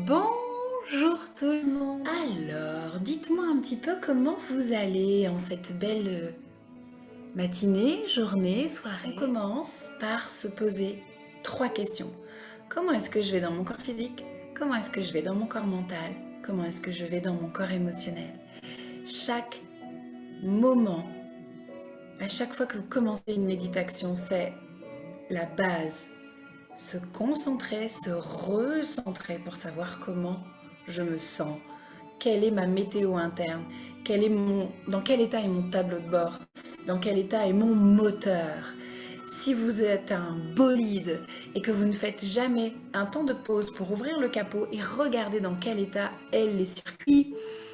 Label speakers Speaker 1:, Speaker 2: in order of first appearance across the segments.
Speaker 1: Bonjour tout le monde. Alors, dites-moi un petit peu comment vous allez en cette belle matinée, journée, soirée. On commence par se poser 3 questions. Comment est-ce que je vais dans mon corps physique? Comment est-ce que je vais dans mon corps mental? Comment est-ce que je vais dans mon corps émotionnel? Chaque moment, à chaque fois que vous commencez une méditation, c'est la base. Se concentrer, se recentrer pour savoir comment je me sens, quelle est ma météo interne, dans quel état est mon tableau de bord, dans quel état est mon moteur. Si vous êtes un bolide et que vous ne faites jamais un temps de pause pour ouvrir le capot et regarder dans quel état est les circuits,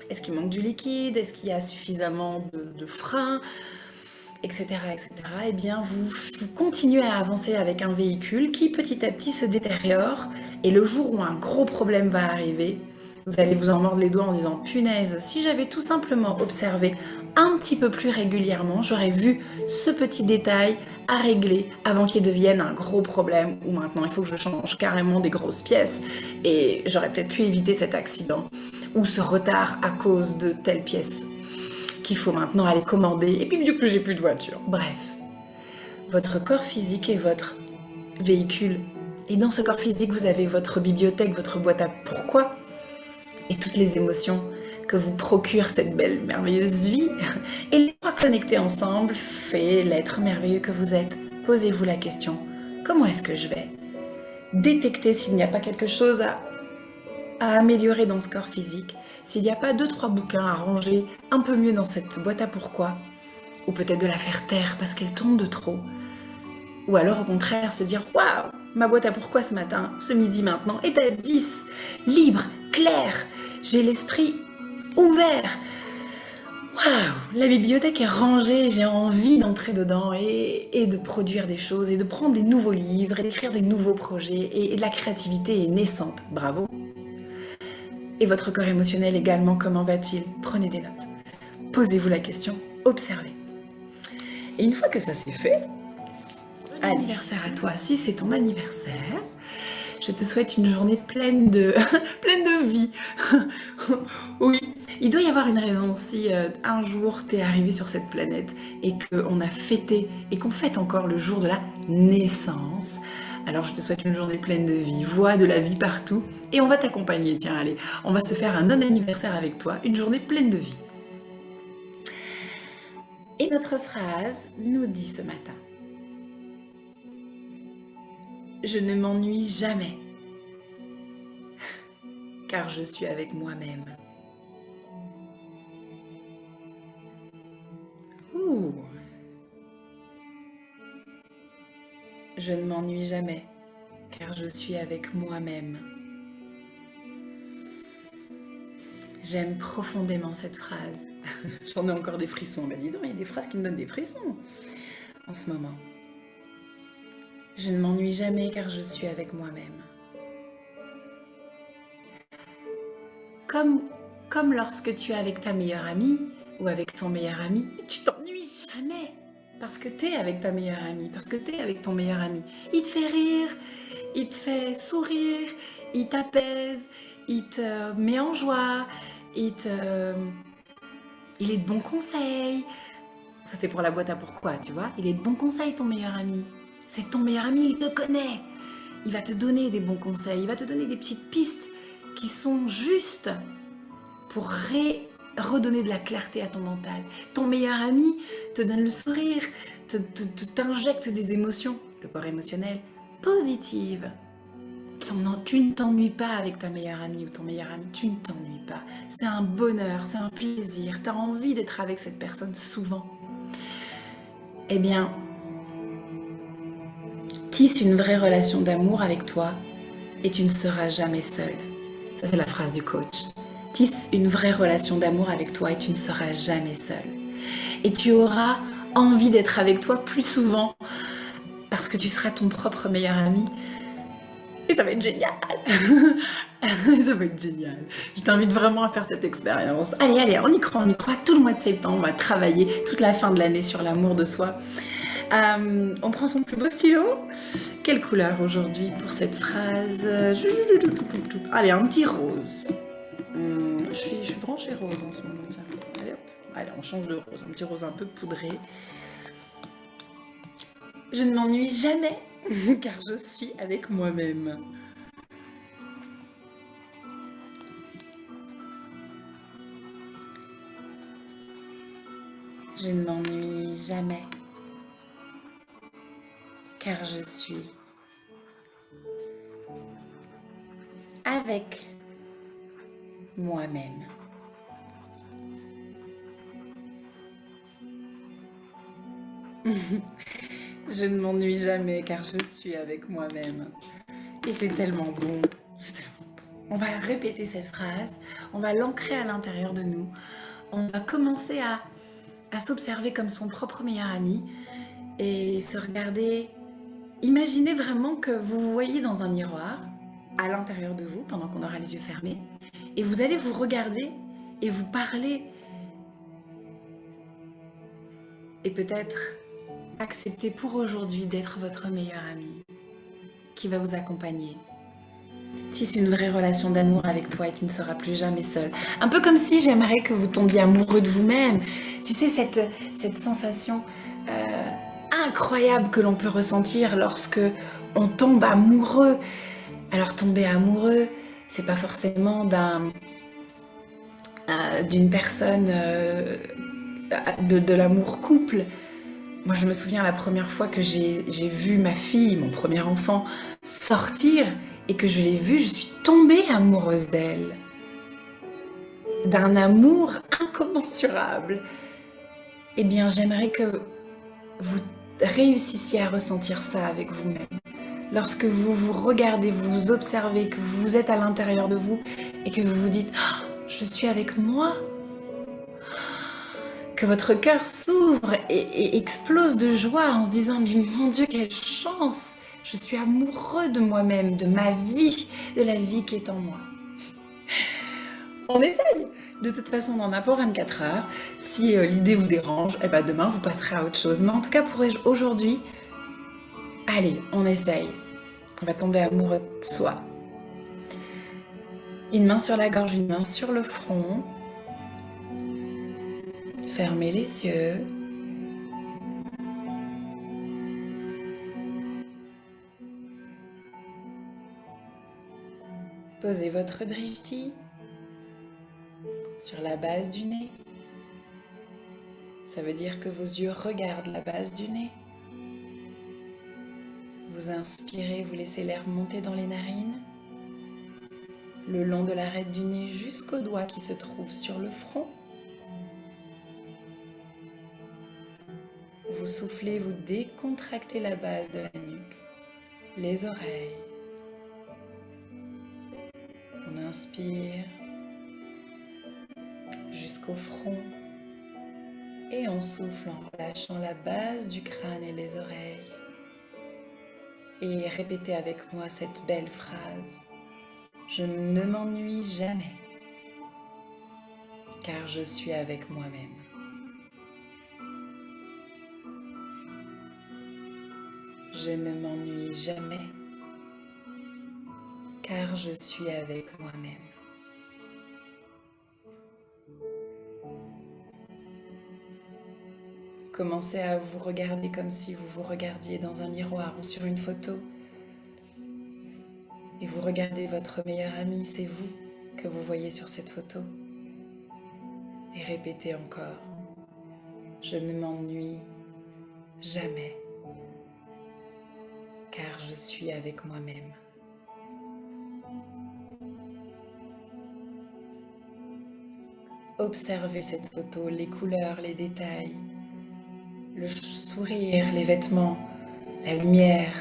Speaker 1: est-ce qu'il manque du liquide, est-ce qu'il y a suffisamment de frein, etc., etc., eh bien vous continuez à avancer avec un véhicule qui petit à petit se détériore et le jour où un gros problème va arriver, vous allez vous en mordre les doigts en disant « Punaise, si j'avais tout simplement observé un petit peu plus régulièrement, j'aurais vu ce petit détail à régler avant qu'il devienne un gros problème où maintenant il faut que je change carrément des grosses pièces et j'aurais peut-être pu éviter cet accident ou ce retard à cause de telle pièce qu'il faut maintenant aller commander, et puis du coup j'ai plus de voiture. » Bref, votre corps physique est votre véhicule, et dans ce corps physique vous avez votre bibliothèque, votre boîte à pourquoi, et toutes les émotions que vous procure cette belle, merveilleuse vie, et les trois connectés ensemble fait l'être merveilleux que vous êtes. Posez-vous la question, comment est-ce que je vais? Détectez s'il n'y a pas quelque chose à améliorer dans ce corps physique, s'il n'y a pas 2-3 bouquins à ranger un peu mieux dans cette boîte à pourquoi, ou peut-être de la faire taire parce qu'elle tombe de trop, ou alors au contraire se dire « Waouh, ma boîte à pourquoi ce matin, ce midi maintenant, est à 10, libre, claire, j'ai l'esprit ouvert, waouh, la bibliothèque est rangée, j'ai envie d'entrer dedans et de produire des choses, et de prendre des nouveaux livres, et d'écrire des nouveaux projets, et la créativité est naissante, bravo !» Et votre corps émotionnel également, comment va-t-il? Prenez des notes. Posez-vous la question, observez. Et une fois que ça c'est fait, anniversaire à toi, si c'est ton anniversaire, je te souhaite une journée pleine de, pleine de vie. Oui, il doit y avoir une raison si un jour t'es arrivé sur cette planète et qu'on a fêté et qu'on fête encore le jour de la naissance. Alors je te souhaite une journée pleine de vie, vois de la vie partout et on va t'accompagner, tiens allez, on va se faire un non-anniversaire avec toi, une journée pleine de vie. Et notre phrase nous dit ce matin: je ne m'ennuie jamais, car je suis avec moi-même. Ouh. Je ne m'ennuie jamais, car je suis avec moi-même. J'aime profondément cette phrase. J'en ai encore des frissons. Bah dis donc, il y a des phrases qui me donnent des frissons en ce moment. Je ne m'ennuie jamais, car je suis avec moi-même. Comme lorsque tu es avec ta meilleure amie ou avec ton meilleur ami, tu t'ennuies jamais. Parce que tu es avec ta meilleure amie, parce que tu es avec ton meilleur ami. Il te fait rire, il te fait sourire, il t'apaise, il te met en joie, il est de bons conseils. Ça c'est pour la boîte à pourquoi, tu vois. Il est de bons conseils, ton meilleur ami. C'est ton meilleur ami, il te connaît. Il va te donner des bons conseils, il va te donner des petites pistes qui sont justes pour redonner de la clarté à ton mental. Ton meilleur ami te donne le sourire, t'injecte des émotions, le corps émotionnel, positives. Tu ne t'ennuies pas avec ta meilleure amie ou ton meilleur ami, tu ne t'ennuies pas. C'est un bonheur, c'est un plaisir, tu as envie d'être avec cette personne souvent. Eh bien, tisse une vraie relation d'amour avec toi et tu ne seras jamais seul. Ça, c'est la phrase du coach. Tisse une vraie relation d'amour avec toi et tu ne seras jamais seul. Et tu auras envie d'être avec toi plus souvent parce que tu seras ton propre meilleur ami. Et ça va être génial. Ça va être génial. Je t'invite vraiment à faire cette expérience. Allez, allez, on y croit. Tout le mois de septembre, on va travailler toute la fin de l'année sur l'amour de soi. On prend son plus beau stylo. Quelle couleur aujourd'hui pour cette phrase? Allez, un petit rose. Je suis branchée rose en ce moment, tiens. Allez, hop. Allez, on change de rose. Un petit rose un peu poudré. Je ne m'ennuie jamais, car je suis avec moi-même. Je ne m'ennuie jamais, car je suis avec moi-même. Je ne m'ennuie jamais car je suis avec moi-même. Et c'est tellement bon. C'est tellement bon. On va répéter cette phrase, on va l'ancrer à l'intérieur de nous. On va commencer à s'observer comme son propre meilleur ami et se regarder. Imaginez vraiment que vous vous voyez dans un miroir à l'intérieur de vous pendant qu'on aura les yeux fermés et vous allez vous regarder et vous parler et peut-être accepter pour aujourd'hui d'être votre meilleur ami qui va vous accompagner. Tisse une vraie relation d'amour avec toi et tu ne seras plus jamais seul. Un peu comme si j'aimerais que vous tombiez amoureux de vous-même. Tu sais, cette sensation incroyable que l'on peut ressentir lorsque on tombe amoureux. Alors tomber amoureux, c'est pas forcément d'une personne de l'amour couple. Moi, je me souviens la première fois que j'ai vu ma fille, mon premier enfant, sortir et que je l'ai vue, je suis tombée amoureuse d'elle. D'un amour incommensurable. Eh bien, j'aimerais que vous réussissiez à ressentir ça avec vous-même. Lorsque vous vous regardez, vous vous observez, que vous êtes à l'intérieur de vous et que vous vous dites oh, « je suis avec moi », que votre cœur s'ouvre et explose de joie en se disant « mais mon Dieu, quelle chance ! Je suis amoureux de moi-même, de ma vie, de la vie qui est en moi. » On essaye. De toute façon, on en a pour 24 heures. Si l'idée vous dérange, eh ben demain, vous passerez à autre chose. Mais en tout cas, pour aujourd'hui, allez, on essaye. On va tomber amoureux de soi. Une main sur la gorge, une main sur le front. Fermez les yeux. Posez votre drishti sur la base du nez. Ça veut dire que vos yeux regardent la base du nez. Vous inspirez, vous laissez l'air monter dans les narines, le long de l'arête du nez jusqu'au doigt qui se trouve sur le front. Vous soufflez, vous décontractez la base de la nuque, les oreilles. On inspire jusqu'au front et on souffle en relâchant la base du crâne et les oreilles. Et répétez avec moi cette belle phrase. Je ne m'ennuie jamais, car je suis avec moi-même. Je ne m'ennuie jamais, car je suis avec moi-même. Commencez à vous regarder comme si vous vous regardiez dans un miroir ou sur une photo. Et vous regardez votre meilleur ami, c'est vous que vous voyez sur cette photo. Et répétez encore, je ne m'ennuie jamais, car je suis avec moi-même. Observez cette photo, les couleurs, les détails, le sourire, les vêtements, la lumière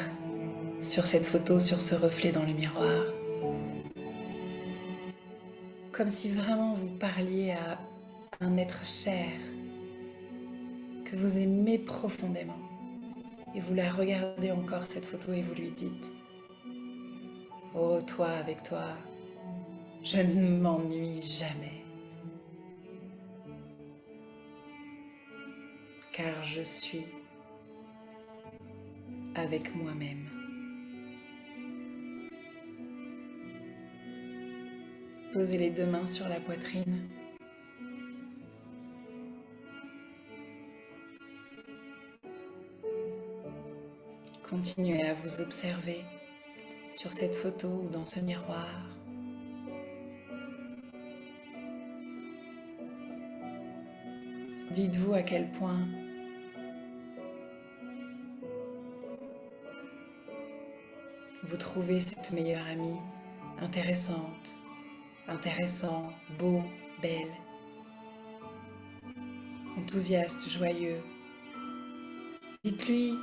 Speaker 1: sur cette photo, sur ce reflet dans le miroir. Comme si vraiment vous parliez à un être cher que vous aimez profondément. Et vous la regardez encore cette photo et vous lui dites « Oh toi, avec toi, je ne m'ennuie jamais, car je suis avec moi-même. Posez les deux mains sur la poitrine. Continuez à vous observer sur cette photo ou dans ce miroir. Dites-vous à quel point vous trouvez cette meilleure amie intéressante, intéressant, beau, belle, enthousiaste, joyeux. Dites-lui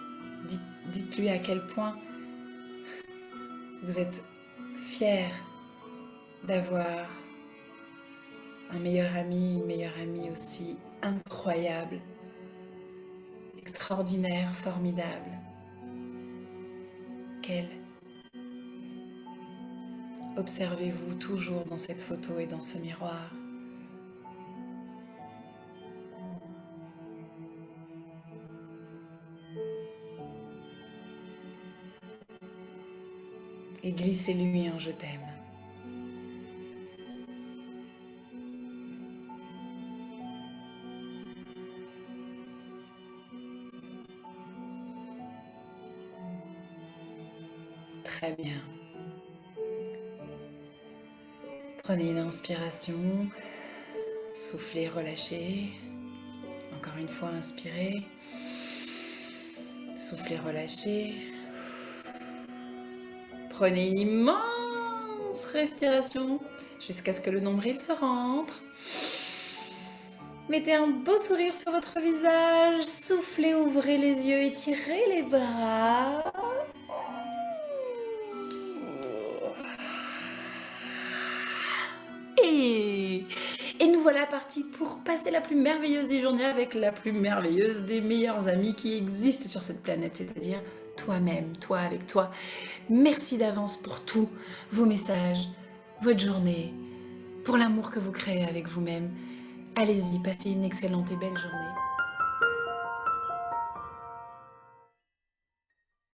Speaker 1: à quel point vous êtes fier d'avoir un meilleur ami, une meilleure amie aussi incroyable, extraordinaire, formidable qu'elle. Observez-vous toujours dans cette photo et dans ce miroir. Et glissez-lui un je t'aime. Très bien. Prenez une inspiration, soufflez, relâchez. Encore une fois, inspirez, soufflez, relâchez. Prenez une immense respiration jusqu'à ce que le nombril se rentre. Mettez un beau sourire sur votre visage, soufflez, ouvrez les yeux, étirez les bras. Et nous voilà partis pour passer la plus merveilleuse des journées avec la plus merveilleuse des meilleures amies qui existent sur cette planète, c'est-à-dire toi-même, toi avec toi. Merci d'avance pour tous vos messages, votre journée, pour l'amour que vous créez avec vous-même. Allez-y, passez une excellente et belle journée.